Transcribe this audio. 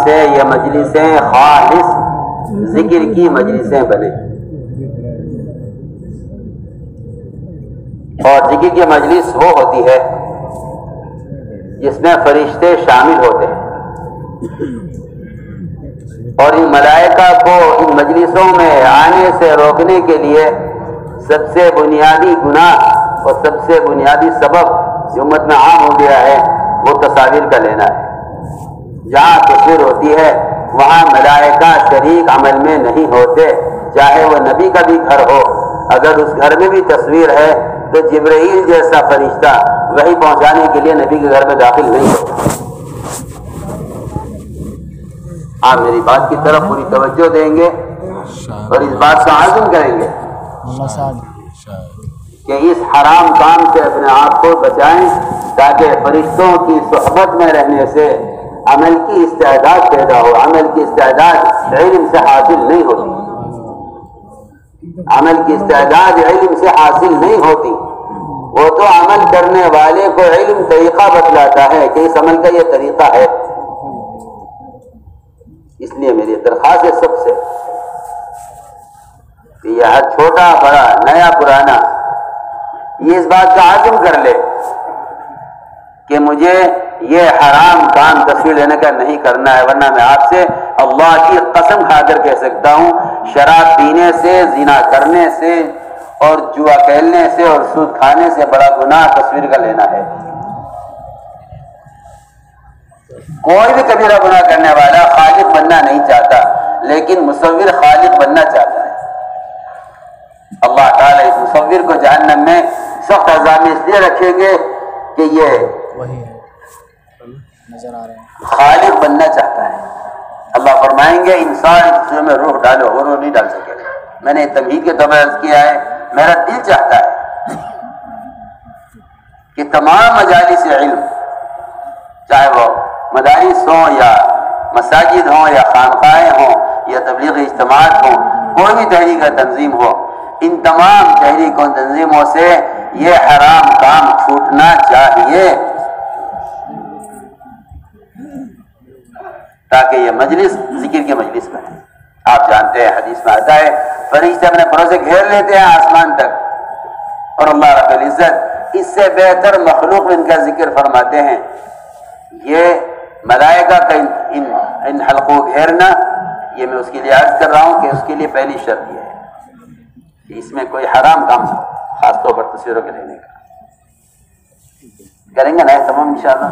سے یہ مجلسیں خالص ذکر کی مجلسیں بنے، اور ذکر کی مجلس وہ ہوتی ہے جس میں فرشتے شامل ہوتے ہیں، اور ان ملائکہ کو ان مجلسوں میں آنے سے روکنے کے لیے سب سے بنیادی گناہ اور سب سے بنیادی سبب جو امت میں عام ہو گیا ہے وہ تصاویر کا لینا ہے۔ جہاں تصویر ہوتی ہے وہاں ملائکہ شریک عمل میں نہیں ہوتے، چاہے وہ نبی کا بھی گھر ہو، اگر اس گھر میں بھی تصویر ہے تو جبرائیل جیسا فرشتہ وحی پہنچانے کے لیے نبی کے گھر میں داخل نہیں ہوتا۔ آپ میری بات کی طرف پوری توجہ دیں گے اور اس بات کا عزم کریں گے کہ اس حرام کام سے اپنے آپ کو بچائیں، تاکہ فرشتوں کی صحبت میں رہنے سے عمل کی استعداد پیدا ہو۔ عمل کی استعداد علم سے حاصل نہیں ہوتی، عمل کی استعداد علم سے حاصل نہیں ہوتی، وہ تو عمل کرنے والے کو علم طریقہ بتلاتا ہے کہ اس عمل کا یہ طریقہ ہے۔ اس لیے میری درخواست ہے سب سے کہ یہ چھوٹا بڑا نیا پرانا یہ اس بات کا عزم کر لے کہ مجھے یہ حرام کام تصویر لینے کا نہیں کرنا ہے، ورنہ میں آپ سے اللہ کی قسم کھا کر کہہ سکتا ہوں شراب پینے سے، زنا کرنے سے اور جوا کھیلنے سے اور سود کھانے سے بڑا گناہ تصویر کا لینا ہے۔ کوئی بھی کبیرہ گناہ کرنے والا خالق بننا نہیں چاہتا، لیکن مصور خالق بننا چاہتا ہے۔ اللہ تعالیٰ اس مصور کو جہنم میں سخت عذاب میں اس لیے رکھیں گے کہ یہ نظر آ رہے ہیں خالق بننا چاہتا ہے۔ اللہ فرمائیں گے انسان جسم میں روح ڈالو، وہ روح نہیں ڈال سکے گا۔ میں نے تمہید کے طور پر عرض کیا ہے، میرا دل چاہتا ہے کہ تمام مجالس علم، چاہے وہ مدارس ہوں یا مساجد ہوں یا خانقاہیں ہوں یا تبلیغی اجتماعات ہوں، کوئی بھی تحریک تنظیم ہو، ان تمام تحریکوں تنظیموں سے یہ حرام کام چھوٹنا چاہیے، تاکہ یہ مجلس ذکر کی مجلس بنے۔ آپ جانتے ہیں حدیث میں آتا ہے فرشتے اپنے پروں سے گھیر لیتے ہیں آسمان تک، اور اللہ رب العزت اس سے بہتر مخلوق ان کا ذکر فرماتے ہیں۔ یہ ملائکہ کا ان حلقوں کو گھیرنا، یہ میں اس کے لیے عرض کر رہا ہوں کہ اس کے لیے پہلی شرط یہ ہے کہ اس میں کوئی حرام کام نہ ہو، خاص طور پر تصویروں کے لینے کا۔ کریں گے نا تمام انشاءاللہ۔